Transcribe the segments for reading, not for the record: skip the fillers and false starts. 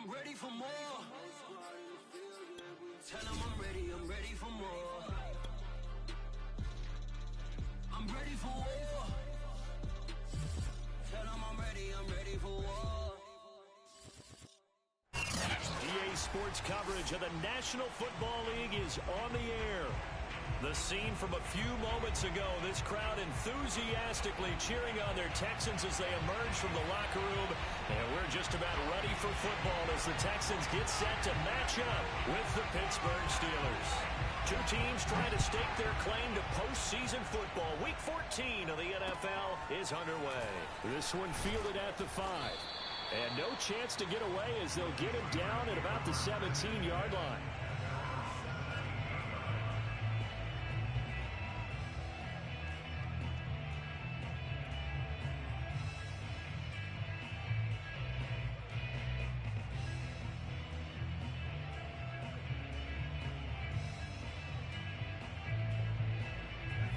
I'm ready for more. Tell them I'm ready for more. I'm ready for war. Tell them I'm ready for war. EA Sports coverage of the National Football League is on the air. The scene from a few moments ago, this crowd enthusiastically cheering on their Texans as they emerge from the locker room. And we're just about ready for football as the Texans get set to match up with the Pittsburgh Steelers. Two teams trying to stake their claim to postseason football. Week 14 of the NFL is underway. This one fielded at the 5. And no chance to get away as they'll get him down at about the 17-yard line.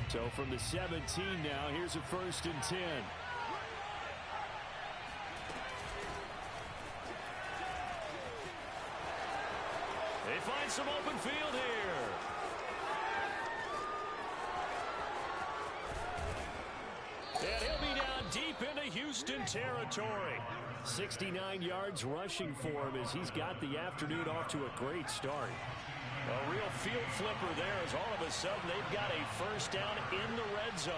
So from the 17 now, here's a 1st and 10. They find some open field here. And he'll be down deep into Houston territory. 69 yards rushing for him as he's got the afternoon off to a great start. A real field flipper there as all of a sudden they've got a 1st down in the red zone.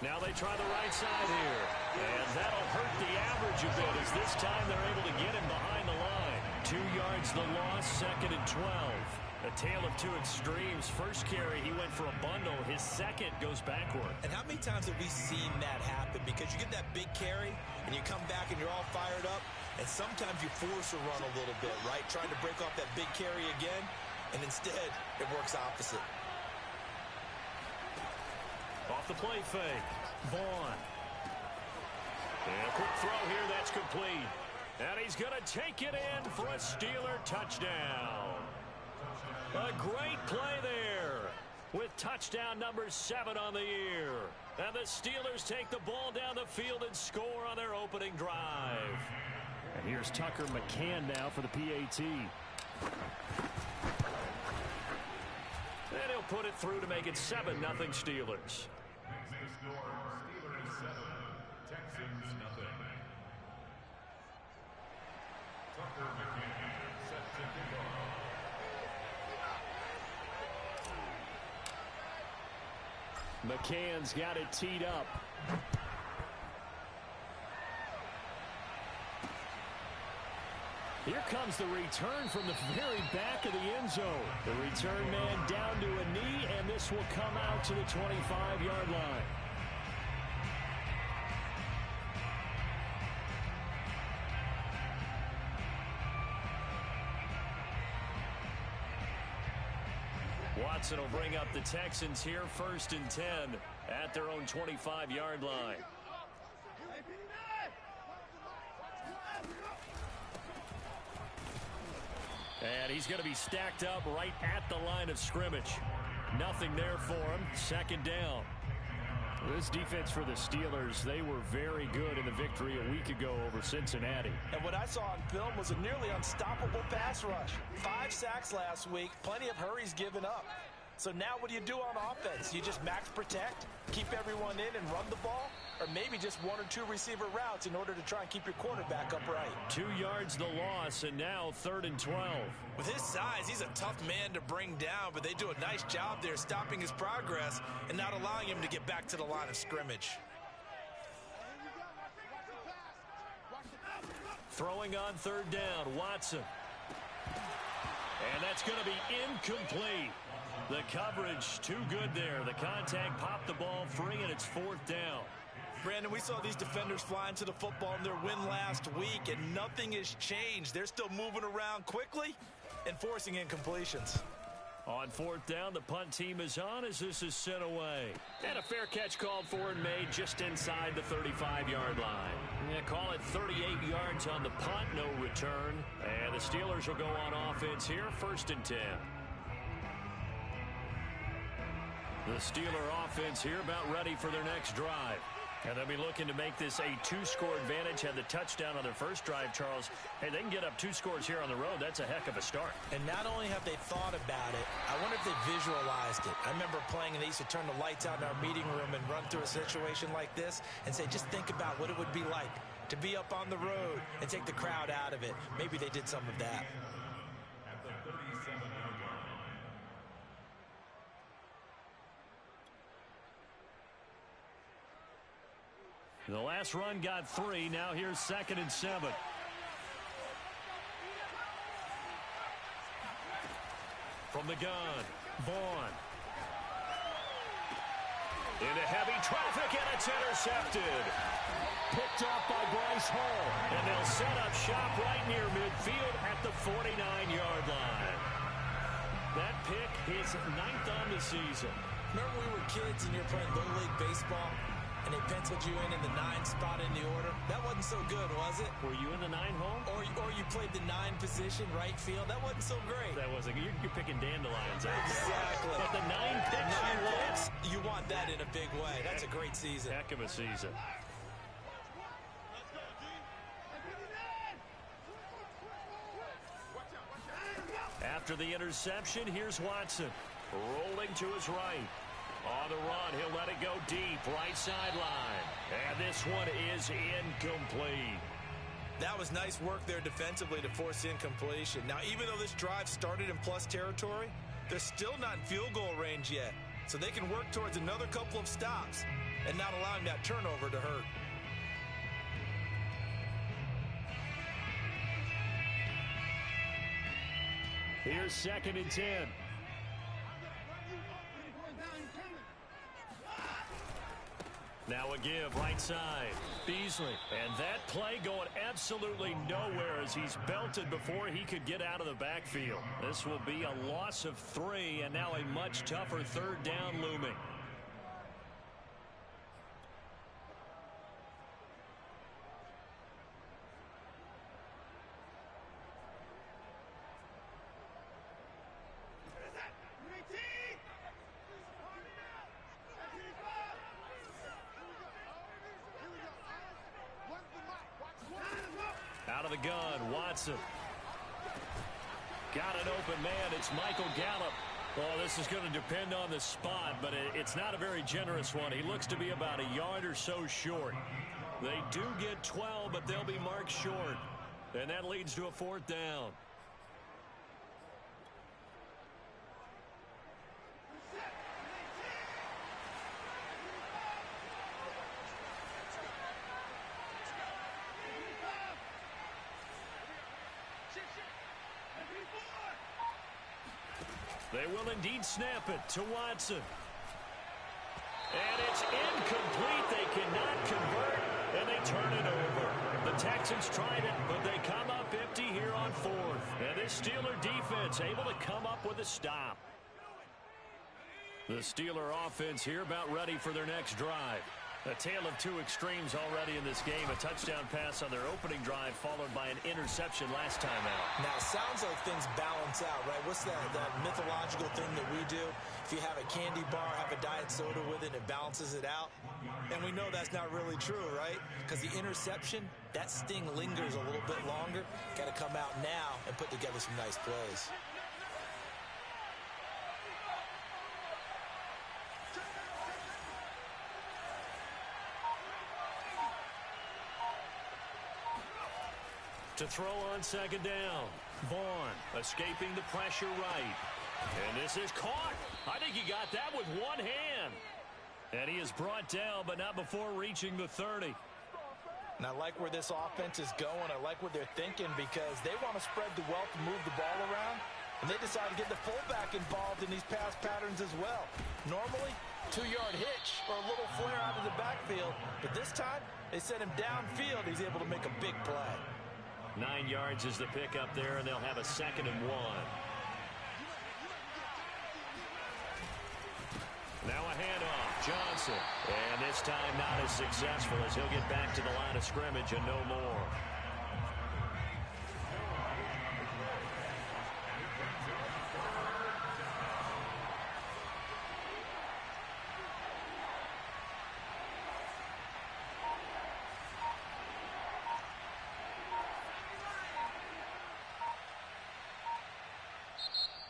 Now they try the right side here. And that'll hurt the average a bit as this time they're able to get him behind the line. 2 yards the loss, 2nd and 12. A tale of two extremes. First carry, he went for a bundle. His second goes backward. And how many times have we seen that happen? Because you get that big carry, and you come back and you're all fired up, and sometimes you force a run a little bit, right? Trying to break off that big carry again, and instead it works opposite. Off the play fake. Vaughn. And a quick throw here, that's complete. And he's going to take it in for a Steeler touchdown. A great play there with touchdown number 7 on the year. And the Steelers take the ball down the field and score on their opening drive. And here's Tucker McCann now for the PAT. And he'll put it through to make it 7-0 Steelers. Steelers 7, Texans nothing. Tucker McCann set to kick off. McCann's got it teed up. Here comes the return from the very back of the end zone. The return man down to a knee, and this will come out to the 25-yard line. Watson will bring up the Texans here, 1st and 10 at their own 25-yard line. And he's going to be stacked up right at the line of scrimmage. Nothing there for him. 2nd down. This defense for the Steelers, they were very good in the victory a week ago over Cincinnati. And what I saw on film was a nearly unstoppable pass rush. 5 sacks last week, plenty of hurries given up. So now what do you do on offense? You just max protect, keep everyone in and run the ball? Or maybe just 1 or 2 receiver routes in order to try and keep your quarterback upright. 2 yards the loss, and now 3rd and 12. With his size, he's a tough man to bring down, but they do a nice job there stopping his progress and not allowing him to get back to the line of scrimmage. Throwing on 3rd down, Watson. And that's going to be incomplete. The coverage too good there. The contact popped the ball free, and it's 4th down. Brandon, we saw these defenders fly into the football in their win last week, and nothing has changed. They're still moving around quickly and forcing incompletions. On fourth down, the punt team is on as this is sent away. And a fair catch called for and made just inside the 35-yard line. Yeah, call it 38 yards on the punt, no return. And the Steelers will go on offense here, 1st and 10. The Steeler offense here about ready for their next drive. And they'll be looking to make this a 2-score advantage. Had the touchdown on their first drive, Charles. Hey, they can get up 2 scores here on the road. That's a heck of a start. And not only have they thought about it, I wonder if they visualized it. I remember playing and they used to turn the lights out in our meeting room and run through a situation like this and say, just think about what it would be like to be up on the road and take the crowd out of it. Maybe they did some of that. At the 37-yard line. The last run got 3. Now here's 2nd and 7. From the gun, Vaughn. Into heavy traffic, and it's intercepted. Picked off by Bryce Hall. And they'll set up shop right near midfield at the 49-yard line. That pick, his 9th on the season. Remember we were kids and you were playing Little League Baseball? And they penciled you in the 9 spot in the order. That wasn't so good, was it? Were you in the 9 hole? Or you played the 9 position, right field. That wasn't so great. That wasn't. You're picking dandelions. Exactly. But the 9 picks, you want that in a big way. That's a great season. Heck of a season. After the interception, here's Watson. Rolling to his right. On the run, he'll let it go deep, right sideline. And this one is incomplete. That was nice work there defensively to force incompletion. Now, even though this drive started in plus territory, they're still not in field goal range yet. So they can work towards another couple of stops and not allowing that turnover to hurt. Here's 2nd and 10. Now a give, right side. Beasley. And that play going absolutely nowhere as he's belted before he could get out of the backfield. This will be a loss of 3, and now a much tougher 3rd down looming. Out of the gun, Watson. Got an open man. It's Michael Gallup. Well, this is going to depend on the spot, but it's not a very generous one. He looks to be about a yard or so short. They do get 12, but they'll be marked short. And that leads to a 4th down. They will indeed snap it to Watson. And it's incomplete. They cannot convert, and they turn it over. The Texans tried it, but they come up empty here on 4th. And this Steeler defense able to come up with a stop. The Steeler offense here about ready for their next drive. A tale of 2 extremes already in this game. A touchdown pass on their opening drive followed by an interception last time out. Now, it sounds like things balance out, right? What's that mythological thing that we do? If you have a candy bar, have a diet soda with it, it balances it out. And we know that's not really true, right? Because the interception, that sting lingers a little bit longer. Got to come out now and put together some nice plays. To throw on 2nd down. Vaughn escaping the pressure right. And this is caught. I think he got that with one hand. And he is brought down, but not before reaching the 30. And I like where this offense is going. I like what they're thinking because they want to spread the wealth and move the ball around. And they decide to get the fullback involved in these pass patterns as well. Normally, 2-yard hitch or a little flare out of the backfield. But this time, they sent him downfield. He's able to make a big play. 9 yards is the pickup there, and they'll have a 2nd and 1. Now a handoff. Johnson. And this time not as successful as he'll get back to the line of scrimmage and no more.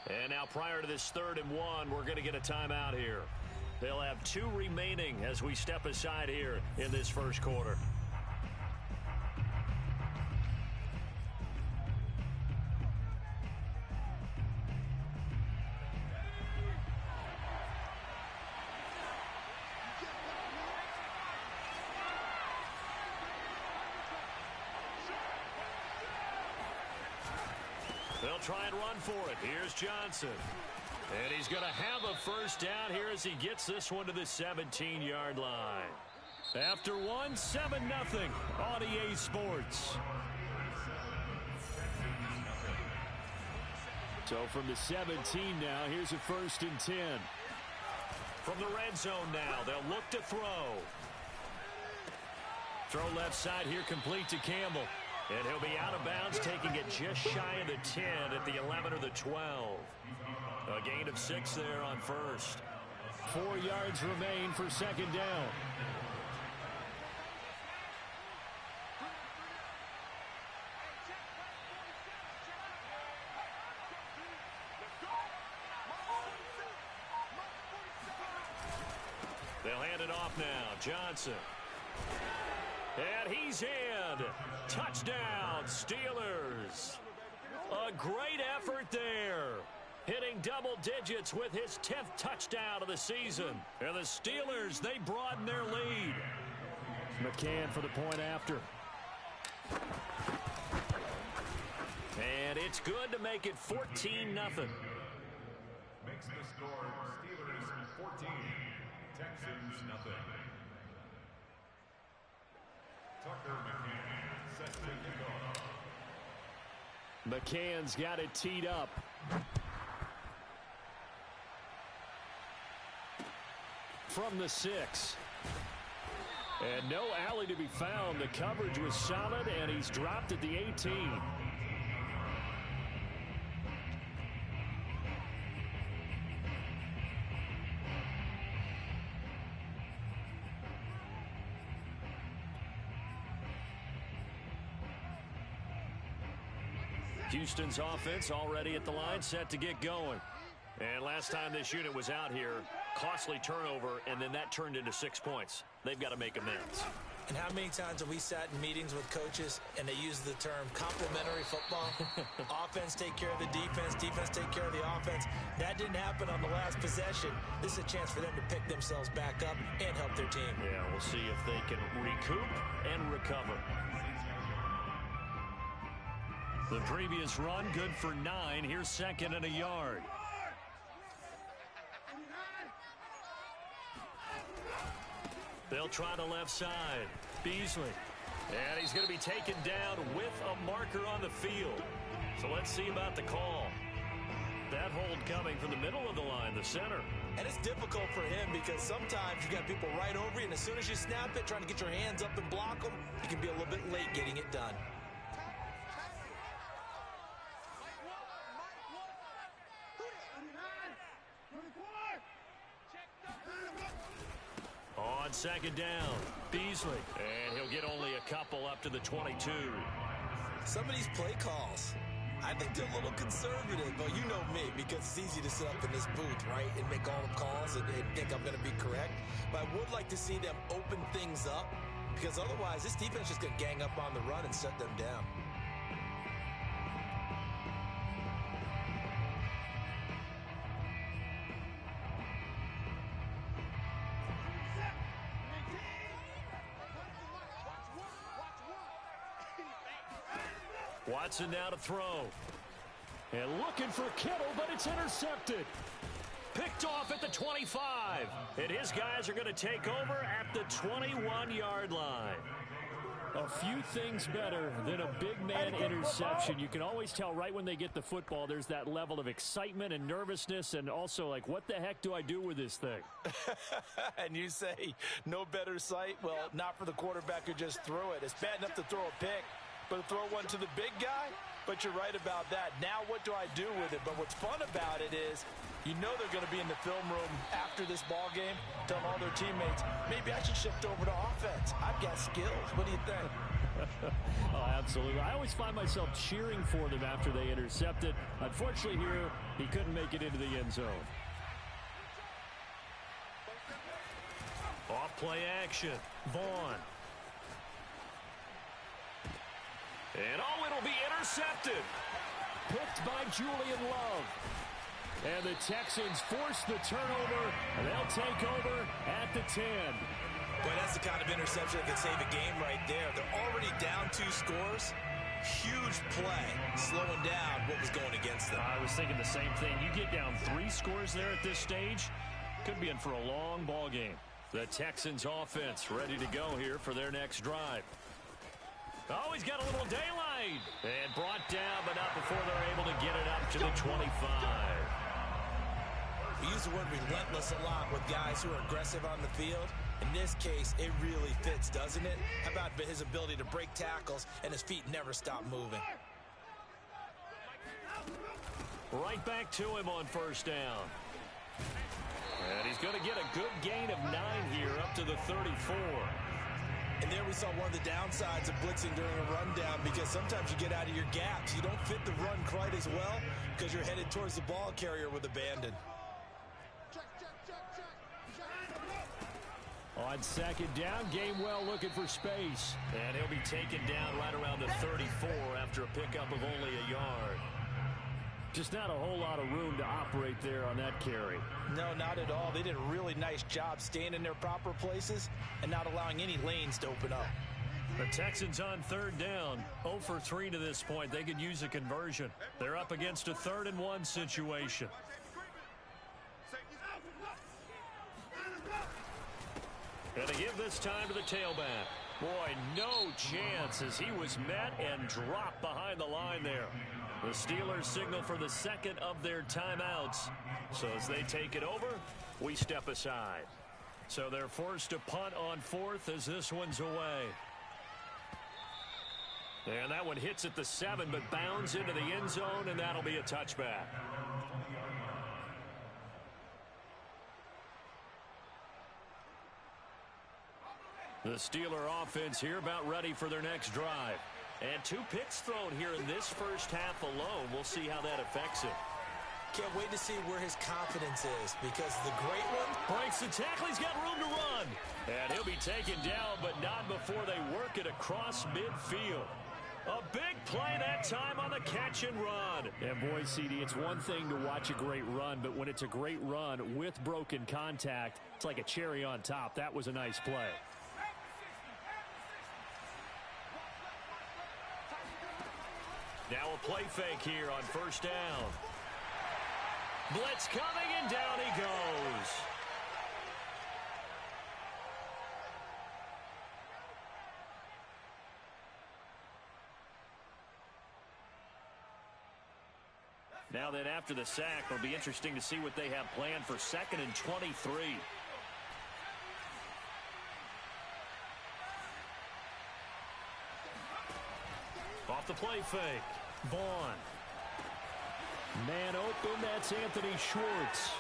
And now prior to this 3rd and 1, we're going to get a timeout here. They'll have 2 remaining as we step aside here in this first quarter. They'll try and run for it. Here's Johnson. And he's going to have a first down here as he gets this one to the 17-yard line. After 1, 7-0 on EA Sports. So from the 17 now, here's a 1st and 10. From the red zone now, they'll look to throw. Throw left side here, complete to Campbell. And he'll be out of bounds, taking it just shy of the 10 at the 11 or the 12. A gain of 6 there on first. 4 yards remain for 2nd down. They'll hand it off now. Johnson. And he's in. Touchdown, Steelers. A great effort there. Hitting double digits with his 10th touchdown of the season. And the Steelers, they broaden their lead. McCann for the point after. And it's good to make it 14-0. Makes the score Steelers 14, Texans nothing. Tucker McCann sets the kickoff. McCann's got it teed up. From the 6. And no alley to be found. The coverage was solid, and he's dropped at the 18. Houston's offense already at the line, set to get going. And last time this unit was out here, costly turnover, and then that turned into 6 points. They've got to make amends. And how many times have we sat in meetings with coaches and they use the term complementary football? Offense take care of the defense, defense take care of the offense. That didn't happen on the last possession. This is a chance for them to pick themselves back up and help their team. Yeah, we'll see if they can recoup and recover. The previous run, good for 9. Here's 2nd and a yard. They'll try the left side. Beasley. And he's going to be taken down with a marker on the field. So let's see about the call. That hold coming from the middle of the line, the center. And it's difficult for him because sometimes you got people right over you, and as soon as you snap it, trying to get your hands up and block them, you can be a little bit late getting it done. On 2nd down, Beasley. And he'll get only a couple up to the 22. Some of these play calls, I think they're a little conservative. But you know me, because it's easy to sit up in this booth, right, and make all the calls and think I'm going to be correct. But I would like to see them open things up, because otherwise this defense is just going to gang up on the run and shut them down. Watson now to throw. And looking for Kittle, but it's intercepted. Picked off at the 25. And his guys are going to take over at the 21-yard line. A few things better than a big man interception. You can always tell right when they get the football, there's that level of excitement and nervousness and also like, what the heck do I do with this thing? And you say, no better sight? Well, not for the quarterback who just threw it. It's bad enough to throw a pick, but to throw one to the big guy? But you're right about that. Now what do I do with it? But what's fun about it is you know they're going to be in the film room after this ball game telling all their teammates, maybe I should shift over to offense. I've got skills. What do you think? Oh, absolutely. I always find myself cheering for them after they intercept it. Unfortunately here, he couldn't make it into the end zone. Off play action. Vaughn. And oh, it'll be intercepted. Picked by Julian Love. And the Texans force the turnover, and they'll take over at the 10. Boy, that's the kind of interception that could save a game right there. They're already down 2 scores. Huge play, slowing down what was going against them. I was thinking the same thing. You get down 3 scores there at this stage, could be in for a long ball game. The Texans offense ready to go here for their next drive. Oh, he's got a little daylight. And brought down, but not before they're able to get it up to the 25. We use the word relentless a lot with guys who are aggressive on the field. In this case, it really fits, doesn't it? How about his ability to break tackles and his feet never stop moving? Right back to him on first down. And he's going to get a good gain of 9 here up to the 34. And there we saw one of the downsides of blitzing during a rundown because sometimes you get out of your gaps. You don't fit the run quite as well because you're headed towards the ball carrier with abandon. On second down, Gainwell looking for space. And he'll be taken down right around the 34 after a pickup of only a yard. Just not a whole lot of room to operate there on that carry. No, not at all. They did a really nice job staying in their proper places and not allowing any lanes to open up. The Texans on third down, 0 for 3 to this point. They could use a conversion. They're up against a 3rd and 1 situation. And they give this time to the tailback. Boy, no chance as he was met and dropped behind the line there. The Steelers signal for the second of their timeouts. So as they take it over, we step aside. So they're forced to punt on 4th as this one's away. And that one hits at the 7, but bounds into the end zone, and that'll be a touchback. The Steeler offense here about ready for their next drive. And 2 picks thrown here in this first half alone. We'll see how that affects him. Can't wait to see where his confidence is because the great one breaks the tackle. He's got room to run. And he'll be taken down, but not before they work it across midfield. A big play that time on the catch and run. And boy, CD, it's one thing to watch a great run, but when it's a great run with broken contact, it's like a cherry on top. That was a nice play. Now a play fake here on first down. Blitz coming, and down he goes. Now then, after the sack, it'll be interesting to see what they have planned for 2nd and 23. Off the play fake. Vaughn. Man open, that's Anthony Schwartz.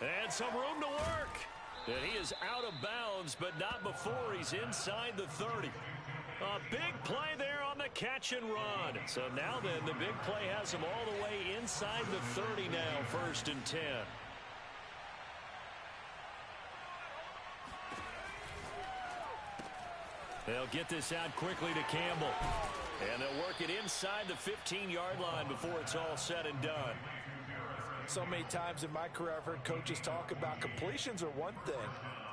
And some room to work. And he is out of bounds, but not before he's inside the 30. A big play there on the catch and run. So now then, the big play has him all the way inside the 30 now, 1st and 10. They'll get this out quickly to Campbell. And they'll work it inside the 15-yard line before it's all said and done. So many times in my career I've heard coaches talk about completions are one thing.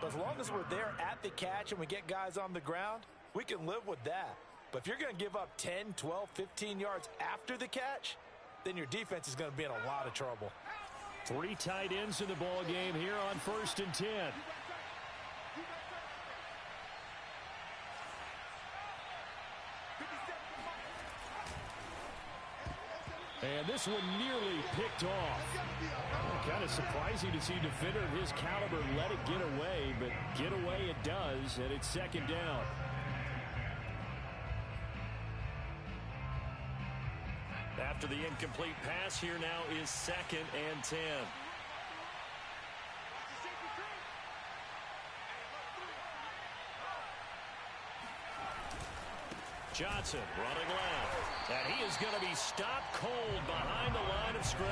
But as long as we're there at the catch and we get guys on the ground, we can live with that. But if you're going to give up 10, 12, 15 yards after the catch, then your defense is going to be in a lot of trouble. 3 tight ends in the ball game here on 1st and 10. And this one nearly picked off. Kind of surprising to see a defender of his caliber let it get away, but get away it does, and it's second down. After the incomplete pass, here now is 2nd and 10. Johnson running left. And he is going to be stopped cold behind the line of scrimmage.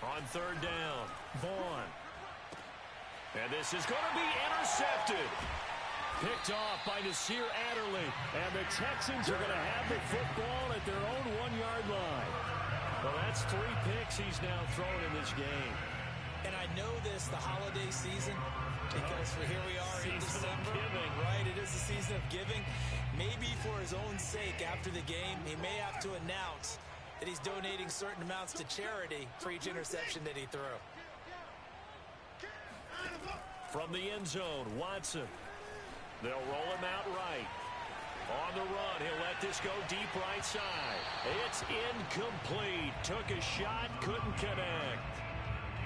On 3rd down, Vaughn. And this is going to be intercepted. Picked off by Nasir Adderley. And the Texans are going to have the football at their own 1-yard line. Well, that's 3 picks he's now thrown in this game. And I know this, the holiday season, because here we are in December. Right, it is the season of giving. Maybe for his own sake after the game, he may have to announce that he's donating certain amounts to charity for each interception that he threw. From the end zone, Watson. They'll roll him out right. On the run, he'll let this go deep right side. It's incomplete. Took a shot, couldn't connect.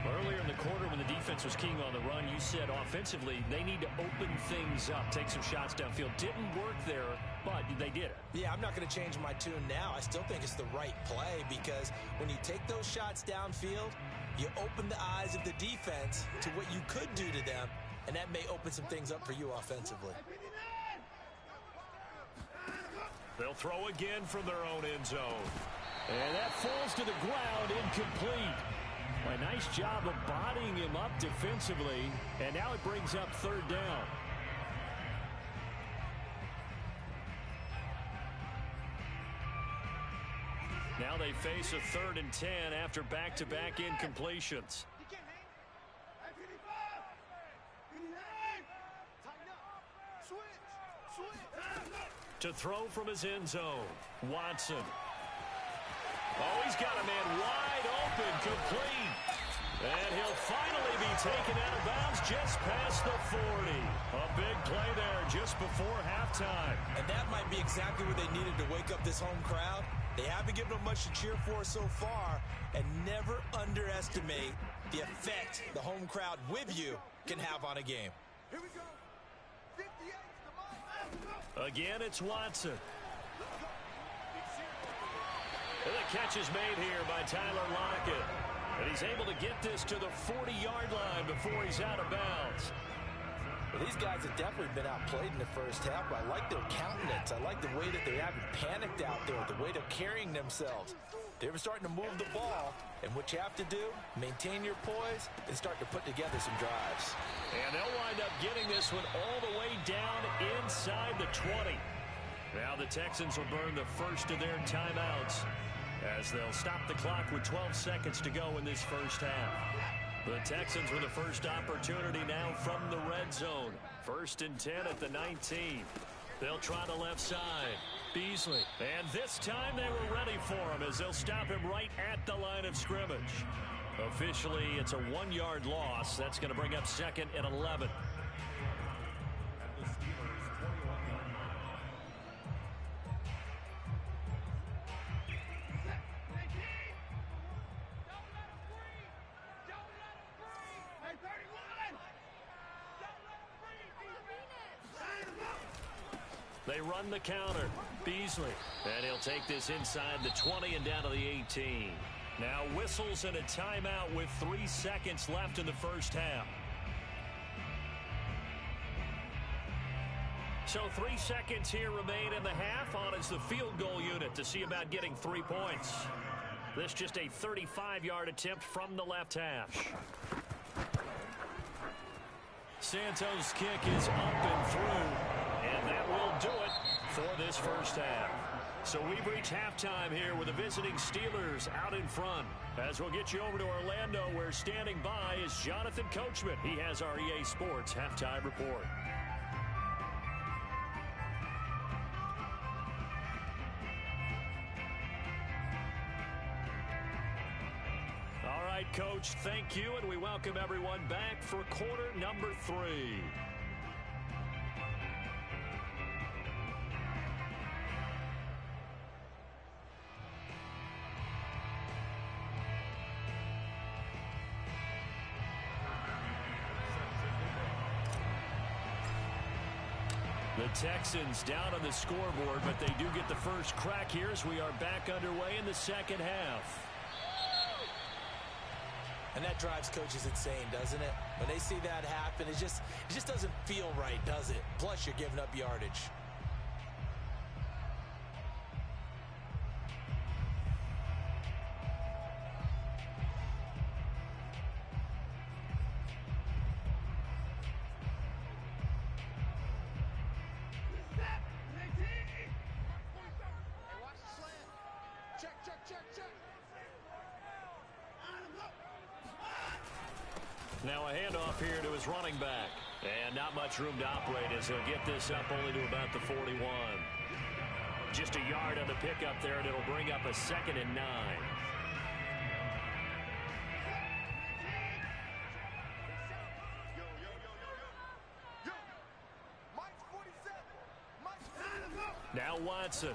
Earlier in the quarter when the defense was keying on the run, you said offensively they need to open things up, take some shots downfield. Didn't work there, but they did it. Yeah, I'm not going to change my tune now. I still think it's the right play because when you take those shots downfield, you open the eyes of the defense to what you could do to them, and that may open some things up for you offensively. They'll throw again from their own end zone. And that falls to the ground, incomplete. A nice job of bodying him up defensively, and now it brings up 3rd down. Now they face a 3rd and 10 after back-to-back incompletions. To throw from his end zone, Watson. Oh, he's got a man wide open, complete. And he'll finally be taken out of bounds just past the 40. A big play there just before halftime. And that might be exactly what they needed to wake up this home crowd. They haven't given them much to cheer for so far, and never underestimate the effect the home crowd with you can have on a game. Here we go. 58 to Again, it's Watson. And the catch is made here by Tyler Lockett. And he's able to get this to the 40-yard line before he's out of bounds. Well, these guys have definitely been outplayed in the first half, but I like their countenance. I like the way that they haven't panicked out there, the way they're carrying themselves. They were starting to move the ball, and what you have to do, maintain your poise and start to put together some drives. And they'll wind up getting this one all the way down inside the 20. Now the Texans will burn the first of their timeouts as they'll stop the clock with 12 seconds to go in this first half. The Texans with the first opportunity now from the red zone. 1st and 10 at the 19. They'll try the left side. Beasley. And this time they were ready for him as they'll stop him right at the line of scrimmage. Officially, it's a 1-yard loss. That's going to bring up 2nd and 11. They run the counter. Beasley. And he'll take this inside the 20 and down to the 18. Now whistles and a timeout with 3 seconds left in the first half. So 3 seconds here remain in the half. On is the field goal unit to see about getting 3 points. This just a 35-yard attempt from the left hash. Santos' kick is up and through. And that will do it for this first half. So we've reached halftime here with the visiting Steelers out in front. As we'll get you over to Orlando, where standing by is Jonathan Coachman. He has our EA Sports halftime report. right, Coach, thank you, and we welcome everyone back for quarter number 3. The Texans down on the scoreboard, but they do get the first crack here as we are back underway in the second half. And that drives coaches insane, doesn't it? When they see that happen, it just doesn't feel right, does it? Plus, you're giving up yardage. Now a handoff here to his running back. And not much room to operate as he'll get this up only to about the 41. Just a yard on the pickup there, and it'll bring up a 2nd and 9. Now Watson.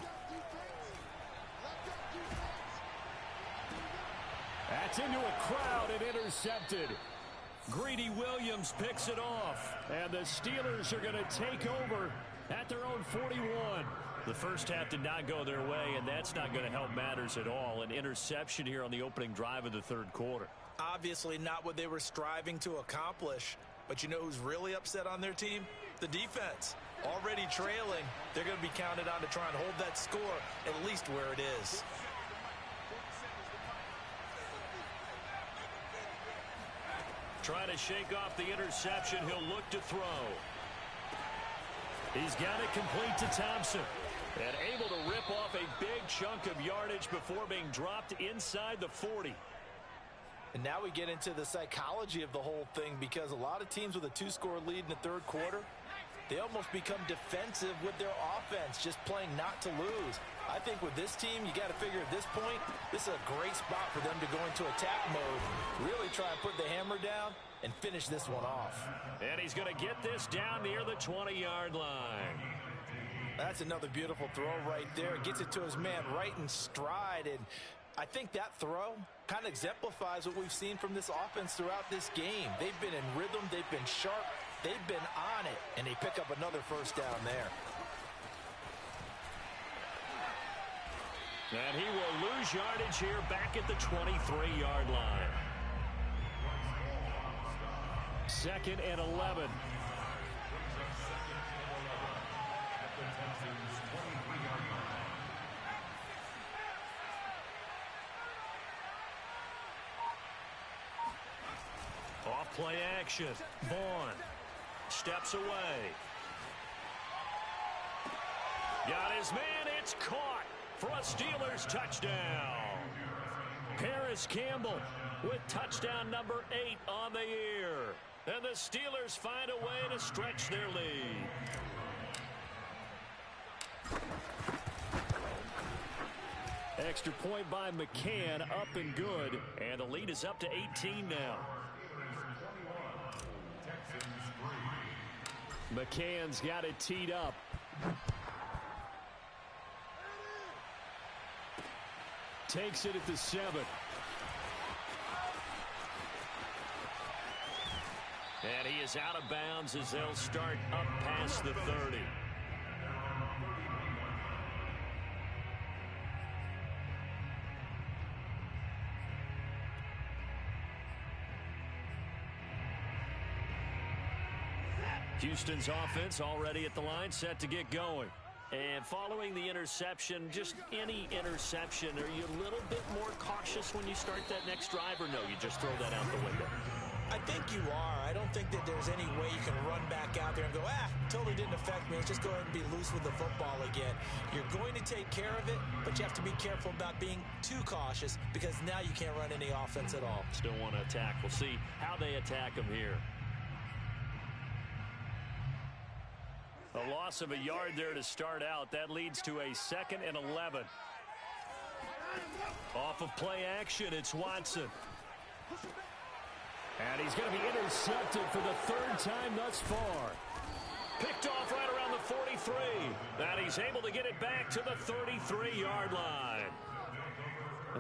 That's into a crowd and intercepted. Greedy Williams picks it off, and the Steelers are going to take over at their own 41. The first half did not go their way, and that's not going to help matters at all. An interception here on the opening drive of the third quarter. Obviously not what they were striving to accomplish. But you know who's really upset on their team? The defense. Already trailing, they're going to be counted on to try and hold that score at least where it is. Trying to shake off the interception. He'll look to throw. He's got it complete to Thompson. And able to rip off a big chunk of yardage before being dropped inside the 40. And now we get into the psychology of the whole thing, because a lot of teams with a 2-score lead in the third quarter, they almost become defensive with their offense, just playing not to lose. I think with this team, you got to figure at this point, this is a great spot for them to go into attack mode, really try and put the hammer down and finish this one off. And he's going to get this down near the 20-yard line. That's another beautiful throw right there. Gets it to his man right in stride, and I think that throw kind of exemplifies what we've seen from this offense throughout this game. They've been in rhythm, they've been sharp, they've been on it, and they pick up another first down there. And he will lose yardage here back at the 23-yard line. 2nd and 11. Off play action. Vaughn steps away. Got his man. It's caught for a Steelers touchdown. Paris Campbell with touchdown number 8 on the year. And the Steelers find a way to stretch their lead. Extra point by McCann, up and good. And the lead is up to 18 now. McCann's got it teed up. Takes it at the 7. And he is out of bounds as they'll start up past the 30. Houston's offense already at the line, set to get going. And following the interception, just any interception, are you a little bit more cautious when you start that next drive, or no, you just throw that out the window? I think you are. I don't think that there's any way you can run back out there and go, totally didn't affect me. Let's just go ahead and be loose with the football again. You're going to take care of it, but you have to be careful about being too cautious, because now you can't run any offense at all. Still want to attack. We'll see how they attack them here. A loss of a yard there to start out. That leads to a 2nd and 11. Off of play action, it's Watson. And he's going to be intercepted for the third time thus far. Picked off right around the 43. And he's able to get it back to the 33-yard line.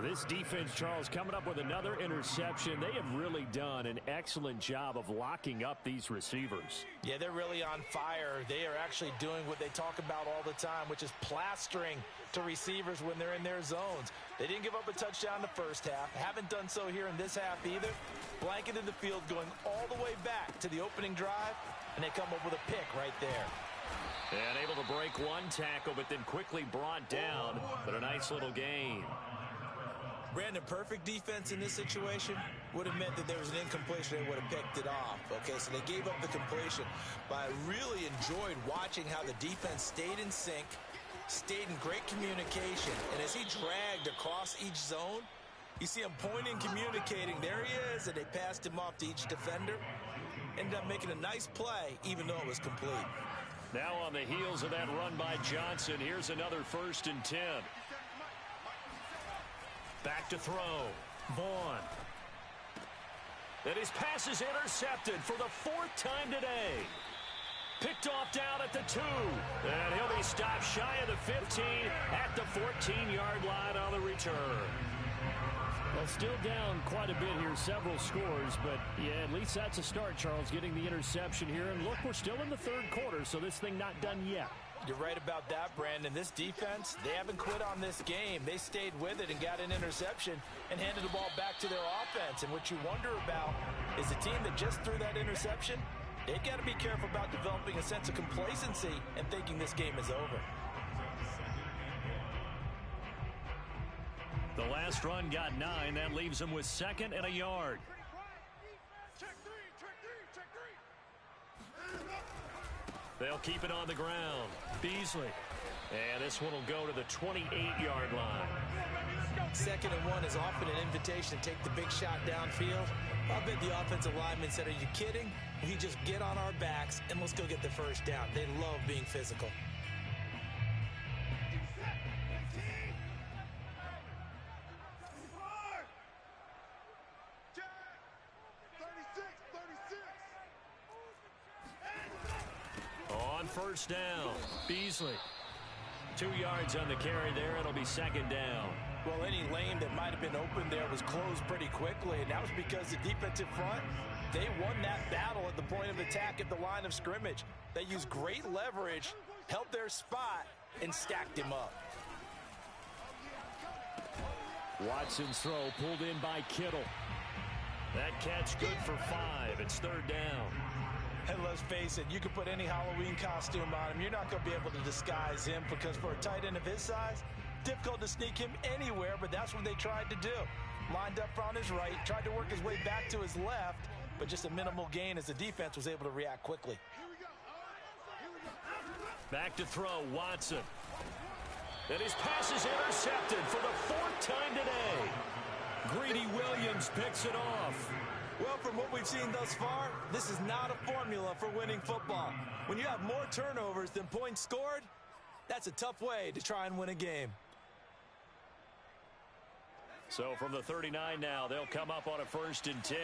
This defense, Charles, coming up with another interception. They have really done an excellent job of locking up these receivers. Yeah, they're really on fire. They are actually doing what they talk about all the time, which is plastering to receivers when they're in their zones. They didn't give up a touchdown in the first half. Haven't done so here in this half either. Blanketed the field going all the way back to the opening drive, and they come up with a pick right there. And able to break one tackle, but then quickly brought down. But a nice little gain. Brandon, perfect defense in this situation would have meant that there was an incompletion. They would have picked it off. Okay, so they gave up the completion. But I really enjoyed watching how the defense stayed in sync, stayed in great communication. And as he dragged across each zone, you see him pointing, communicating. There he is, and they passed him off to each defender. Ended up making a nice play, even though it was complete. Now on the heels of that run by Johnson, here's another 1st and 10. Back to throw. Vaughn. And his pass is intercepted for the 4th time today. Picked off down at the 2. And he'll be stopped shy of the 15 at the 14-yard line on the return. Well, still down quite a bit here, several scores, but yeah, at least that's a start, Charles, getting the interception here. And look, we're still in the 3rd quarter, so this thing not done yet. You're right about that, Brandon. This defense, they haven't quit on this game. They stayed with it and got an interception and handed the ball back to their offense. And what you wonder about is the team that just threw that interception, they've got to be careful about developing a sense of complacency and thinking this game is over. The last run got 9. That leaves him with 2nd and a yard. They'll keep it on the ground. Beasley. And this one will go to the 28-yard line. 2nd and 1 is often an invitation to take the big shot downfield. I bet the offensive lineman said, are you kidding? We just get on our backs and let's go get the first down. They love being physical. On 1st down, Beasley. 2 yards on the carry there. It'll be 2nd down. Well, any lane that might have been open there was closed pretty quickly, and that was because the defensive front, they won that battle at the point of attack at the line of scrimmage. They used great leverage, held their spot, and stacked him up. Watson's throw pulled in by Kittle. That catch good for 5. It's 3rd down. And let's face it, you can put any Halloween costume on him. You're not going to be able to disguise him because for a tight end of his size, difficult to sneak him anywhere, but that's what they tried to do. Lined up on his right, tried to work his way back to his left, but just a minimal gain as the defense was able to react quickly. Back to throw, Watson. And his pass is intercepted for the 4th time today. Greedy Williams picks it off. Well, from what we've seen thus far, this is not a formula for winning football. When you have more turnovers than points scored, that's a tough way to try and win a game. So from the 39 now, they'll come up on a 1st and 10.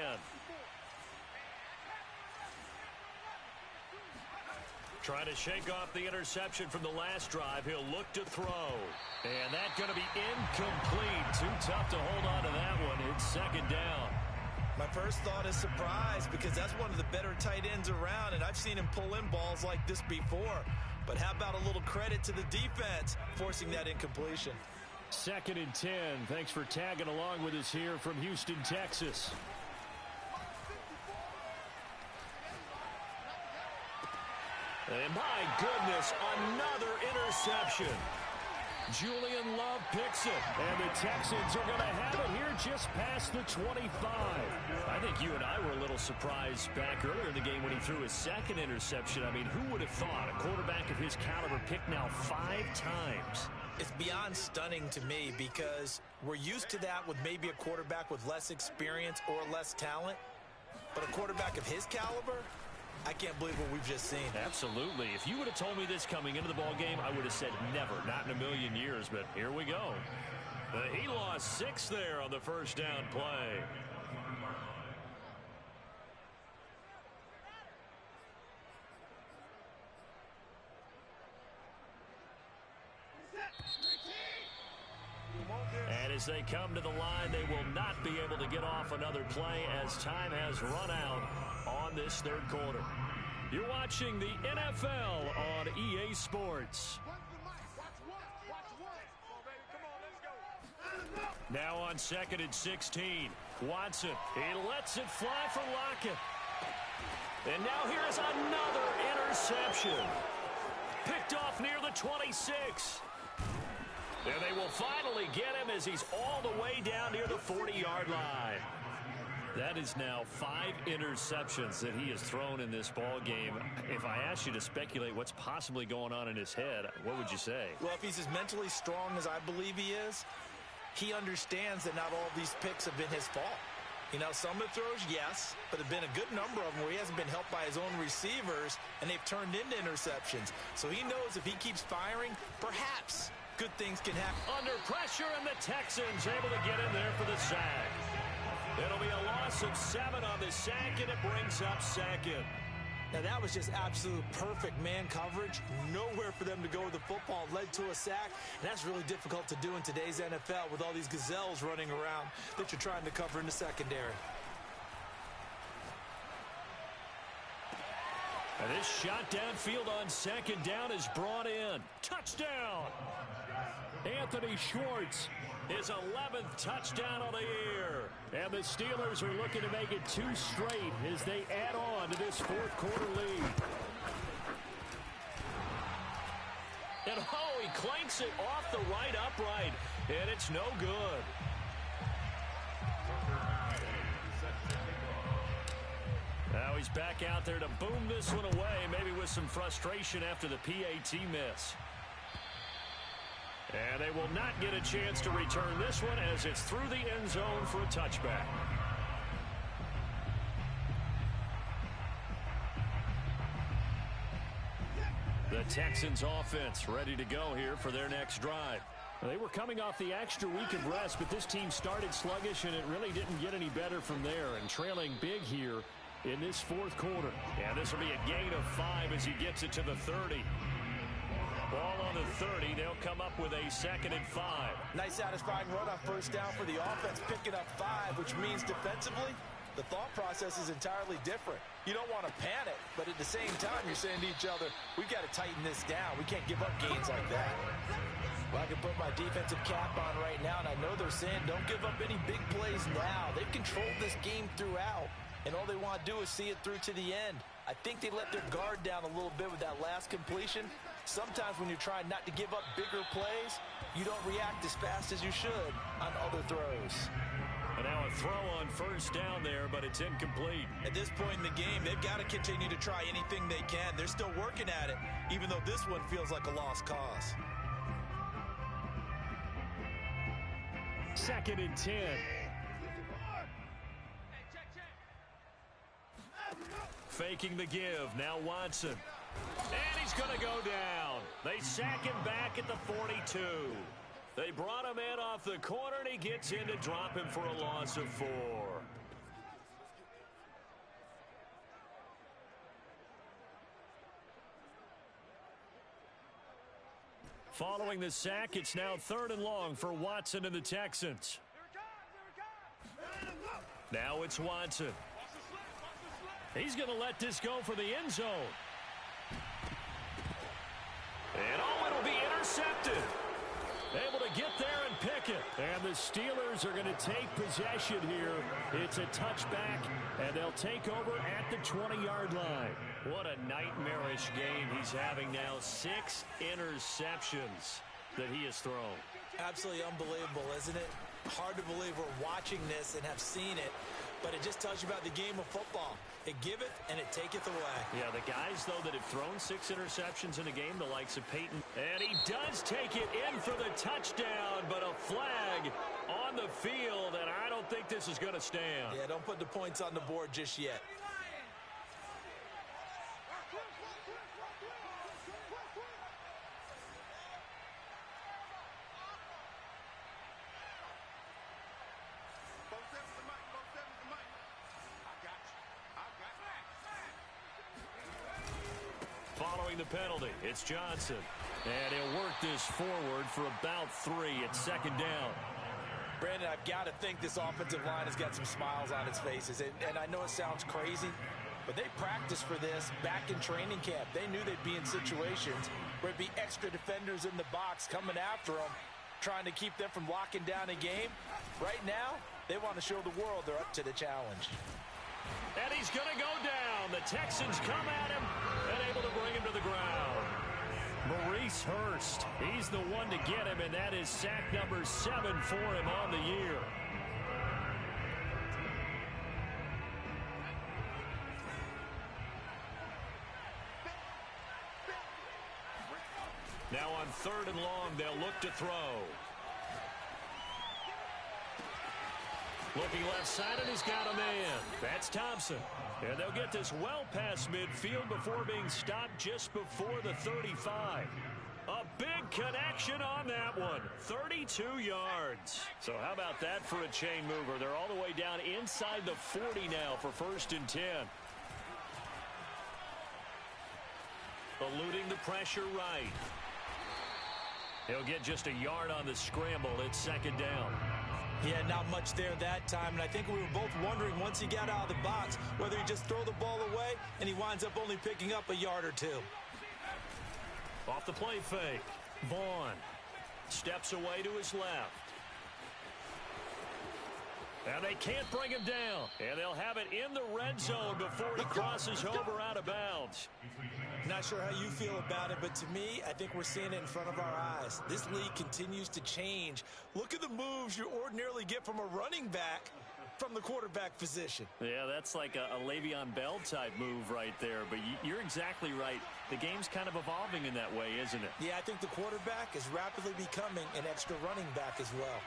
Trying to shake off the interception from the last drive. He'll look to throw. And that's going to be incomplete. Too tough to hold on to that one. It's 2nd down. My first thought is surprise because that's one of the better tight ends around, and I've seen him pull in balls like this before. But how about a little credit to the defense forcing that incompletion? 2nd and 10. Thanks for tagging along with us here from Houston, Texas. And my goodness, another interception. Julian Love picks it, and the Texans are going to have it here just past the 25. I think you and I were a little surprised back earlier in the game when he threw his 2nd interception. I mean, who would have thought a quarterback of his caliber picked now 5 times? It's beyond stunning to me because we're used to that with maybe a quarterback with less experience or less talent. But a quarterback of his caliber, I can't believe what we've just seen. Absolutely. If you would have told me this coming into the ball game, I would have said never, not in a million years. But here we go. He lost 6 there on the 1st down play. And as they come to the line, they will not be able to get off another play as time has run out on this third quarter. You're watching the NFL on EA Sports. Now on 2nd and 16, Watson. He lets it fly for Lockett. And now here is another interception. Picked off near the 26. And they will finally get him as he's all the way down near the 40-yard line. That is now 5 interceptions that he has thrown in this ball game. If I asked you to speculate what's possibly going on in his head, what would you say? Well, if he's as mentally strong as I believe he is, he understands that not all of these picks have been his fault. You know, some of the throws, yes, but there have been a good number of them where he hasn't been helped by his own receivers, and they've turned into interceptions. So he knows if he keeps firing, perhaps good things can happen. Under pressure, and the Texans able to get in there for the sack. It'll be a loss of 7 on the sack, and it brings up 2nd. Now, that was just absolute perfect man coverage. Nowhere for them to go with the football. Led to a sack, and that's really difficult to do in today's NFL with all these gazelles running around that you're trying to cover in the secondary. And this shot downfield on 2nd down is brought in. Touchdown! Anthony Schwartz, his 11th touchdown of the year. And the Steelers are looking to make it 2 straight as they add on to this 4th quarter lead. And he clanks it off the right upright, and it's no good. Now he's back out there to boom this one away, maybe with some frustration after the PAT miss. And they will not get a chance to return this one as it's through the end zone for a touchback. The Texans offense ready to go here for their next drive. They were coming off the extra week of rest, but this team started sluggish, and it really didn't get any better from there. And trailing big here in this 4th quarter. And this will be a gain of 5 as he gets it to the 30. Ball on the 30. They'll come up with a 2nd and 5. Nice satisfying run on first down for the offense, picking up 5, which means defensively, the thought process is entirely different. You don't want to panic, but at the same time, you're saying to each other, we've got to tighten this down. We can't give up gains like that. Well, I can put my defensive cap on right now, and I know they're saying don't give up any big plays now. They've controlled this game throughout, and all they want to do is see it through to the end. I think they let their guard down a little bit with that last completion. Sometimes when you're trying not to give up bigger plays, you don't react as fast as you should on other throws. And now a throw on first down there, but it's incomplete. At this point in the game, they've got to continue to try anything they can. They're still working at it, even though this one feels like a lost cause. 2nd and 10. Faking the give. Now Watson. And he's going to go down. They sack him back at the 42. They brought him in off the corner, and he gets in to drop him for a loss of 4. Following the sack, it's now 3rd and long for Watson and the Texans. Now it's Watson. He's going to let this go for the end zone. And it'll be intercepted. Able to get there and pick it. And the Steelers are going to take possession here. It's a touchback, and they'll take over at the 20-yard line. What a nightmarish game he's having now. 6 interceptions that he has thrown. Absolutely unbelievable, isn't it? Hard to believe we're watching this and have seen it, but it just tells you about the game of football. It giveth and it taketh away. Yeah, the guys, though, that have thrown 6 interceptions in a game, the likes of Peyton. And he does take it in for the touchdown, but a flag on the field, and I don't think this is going to stand. Yeah, don't put the points on the board just yet. throwing the penalty. It's Johnson. And he'll work this forward for about 3. It's second down. Brandon, I've got to think this offensive line has got some smiles on its faces. And I know it sounds crazy, but they practiced for this back in training camp. They knew they'd be in situations where it'd be extra defenders in the box coming after them, trying to keep them from locking down a game. Right now, they want to show the world they're up to the challenge. And he's going to go down. The Texans come at him and able to bring him to the ground. Maurice Hurst, he's the one to get him, and that is sack number 7 for him on the year. Now on 3rd and long, they'll look to throw. Looking left side, and he's got a man. That's Thompson. And they'll get this well past midfield before being stopped just before the 35. A big connection on that one. 32 yards. So how about that for a chain mover? They're all the way down inside the 40 now for 1st and 10. Eluding the pressure right. He'll get just a yard on the scramble. It's 2nd down. Yeah, not much there that time, and I think we were both wondering once he got out of the box whether he just throw the ball away and he winds up only picking up a yard or 2. Off the play fake. Vaughn steps away to his left. And they can't bring him down. And they'll have it in the red zone before he crosses over out of bounds. Not sure how you feel about it, but to me, I think we're seeing it in front of our eyes. This league continues to change. Look at the moves you ordinarily get from a running back from the quarterback position. Yeah, that's like a Le'Veon Bell type move right there. But you're exactly right. The game's kind of evolving in that way, isn't it? Yeah, I think the quarterback is rapidly becoming an extra running back as well.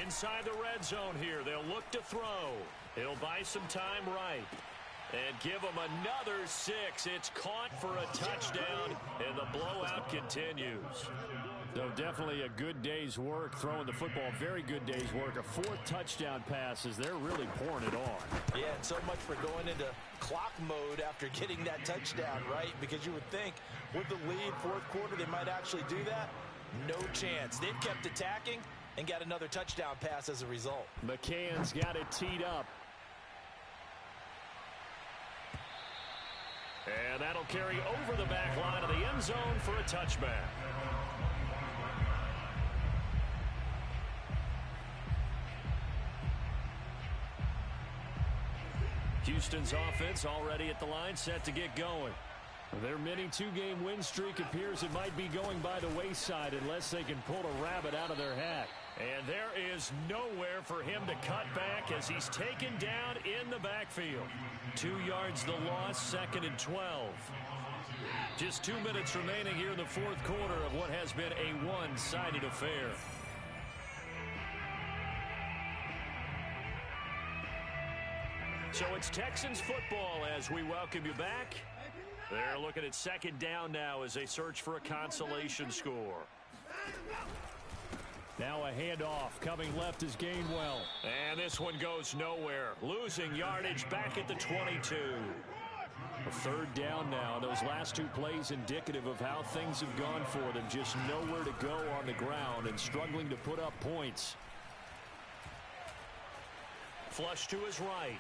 Inside the red zone here, they'll look to throw. He'll buy some time right. And give him another 6. It's caught for a touchdown, and the blowout continues. So definitely a good day's work throwing the football. Very good day's work. A 4th touchdown pass as they're really pouring it on. Yeah, and so much for going into clock mode after getting that touchdown, right? Because you would think with the lead, 4th quarter, they might actually do that. No chance. They've kept attacking and got another touchdown pass as a result. McCann's got it teed up. And that'll carry over the back line of the end zone for a touchback. Houston's offense already at the line, set to get going. Their mini 2-game win streak appears it might be going by the wayside unless they can pull a rabbit out of their hat. And there is nowhere for him to cut back as he's taken down in the backfield. 2 yards the loss, 2nd and 12. Just 2 minutes remaining here in the 4th quarter of what has been a one-sided affair. So it's Texans football as we welcome you back. They're looking at 2nd down now as they search for a consolation score. Now a handoff coming left is Gainwell. And this one goes nowhere. Losing yardage back at the 22. A 3rd down now. Those last 2 plays indicative of how things have gone for them. Just nowhere to go on the ground and struggling to put up points. Flush to his right.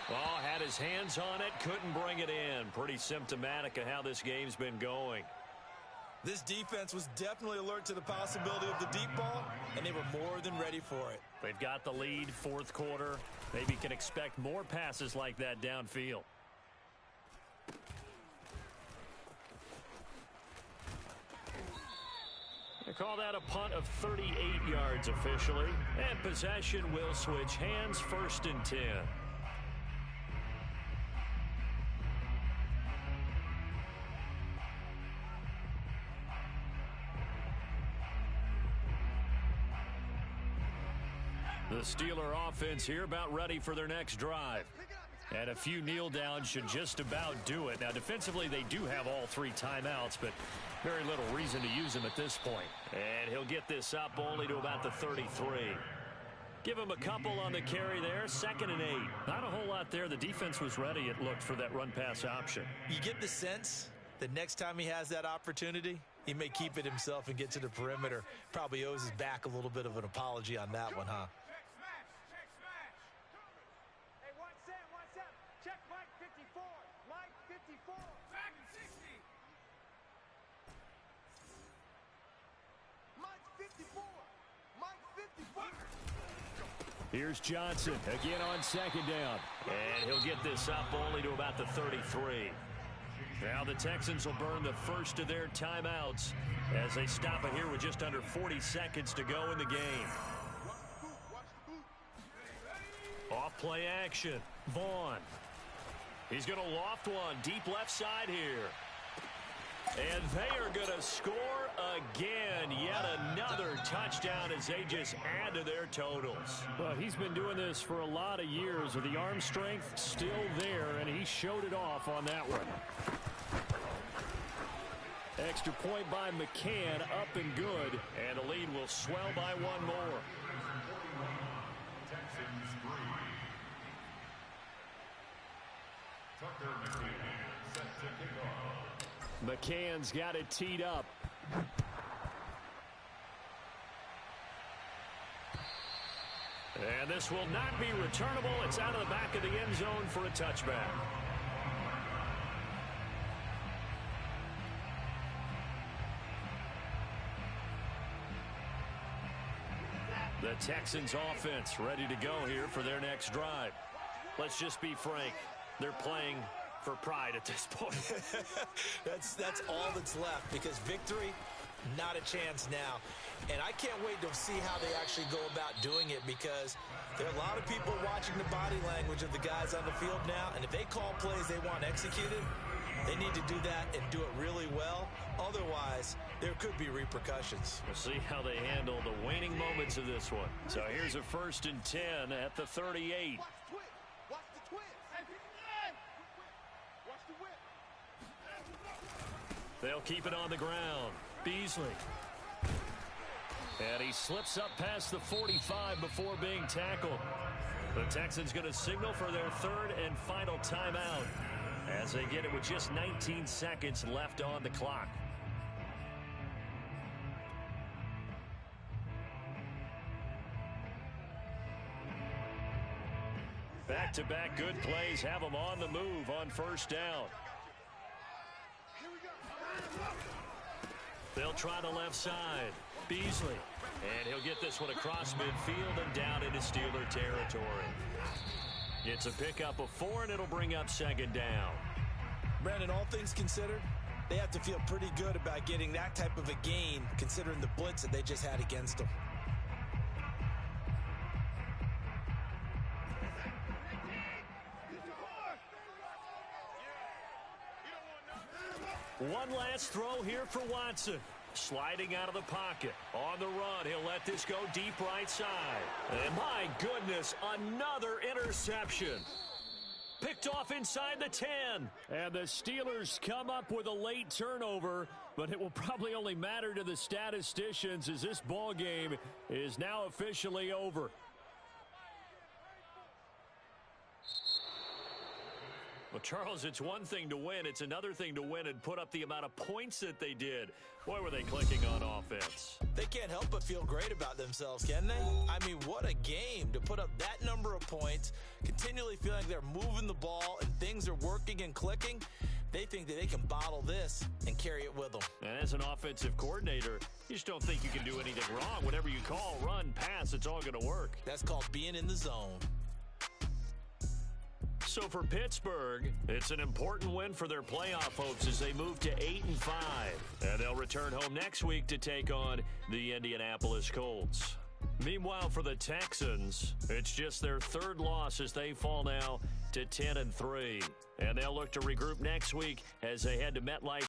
Oh, had his hands on it, couldn't bring it in. Pretty symptomatic of how this game's been going. This defense was definitely alert to the possibility of the deep ball, and they were more than ready for it. They've got the lead, 4th quarter. Maybe can expect more passes like that downfield. They call that a punt of 38 yards officially. And possession will switch hands, 1st and 10. The Steeler offense here about ready for their next drive. And a few kneel downs should just about do it. Now, defensively, they do have all 3 timeouts, but very little reason to use them at this point. And he'll get this up only to about the 33. Give him a couple on the carry there. 2nd and 8. Not a whole lot there. The defense was ready, it looked, for that run-pass option. You get the sense that next time he has that opportunity, he may keep it himself and get to the perimeter. Probably owes his back a little bit of an apology on that one, huh? Hey, 1-7. Check Mike 54. Mike 54. Back 60. Mike 54. Mike 54. Here's Johnson again on 2nd down. And he'll get this up only to about the 33. Now the Texans will burn the first of their timeouts as they stop it here with just under 40 seconds to go in the game. Off play action. Vaughn. He's going to loft one deep left side here. And they are going to score again. Yet another touchdown as they just add to their totals. Well, he's been doing this for a lot of years with the arm strength still there, and he showed it off on that one. Extra point by McCann, up and good, and the lead will swell by 1 more. Texans 3. Tucker McCann set to kick off. McCann's got it teed up. And this will not be returnable. It's out of the back of the end zone for a touchback. The Texans offense ready to go here for their next drive. Let's just be frank. They're playing for pride at this point. That's all that's left, because victory, not a chance now. And I can't wait to see how they actually go about doing it, because there are a lot of people watching the body language of the guys on the field now, and if they call plays they want executed, they need to do that and do it really well. Otherwise, there could be repercussions. We'll see how they handle the waning moments of this one. So here's a 1st and 10 at the 38. Watch the twist. Watch the whip. They'll keep it on the ground. Beasley. And he slips up past the 45 before being tackled. The Texans going to signal for their 3rd and final timeout as they get it with just 19 seconds left on the clock. Back-to-back good plays have them on the move on 1st down. They'll try the left side. Beasley. And he'll get this one across midfield and down into Steeler territory. It's a pickup of 4, and it'll bring up 2nd down. Brandon, all things considered, they have to feel pretty good about getting that type of a gain, considering the blitz that they just had against them. One last throw here for Watson. Sliding out of the pocket. On the run, he'll let this go deep right side. And my goodness, another interception. Picked off inside the 10. And the Steelers come up with a late turnover, but it will probably only matter to the statisticians as this ball game is now officially over. Well, Charles, it's one thing to win. It's another thing to win and put up the amount of points that they did. Boy, were they clicking on offense. They can't help but feel great about themselves, can they? I mean, what a game to put up that number of points, continually feeling like they're moving the ball and things are working and clicking. They think that they can bottle this and carry it with them. And as an offensive coordinator, you just don't think you can do anything wrong. Whatever you call, run, pass, it's all going to work. That's called being in the zone. So for Pittsburgh, it's an important win for their playoff hopes as they move to 8-5. And they'll return home next week to take on the Indianapolis Colts. Meanwhile, for the Texans, it's just their 3rd loss as they fall now to 10-3. And they'll look to regroup next week as they head to MetLife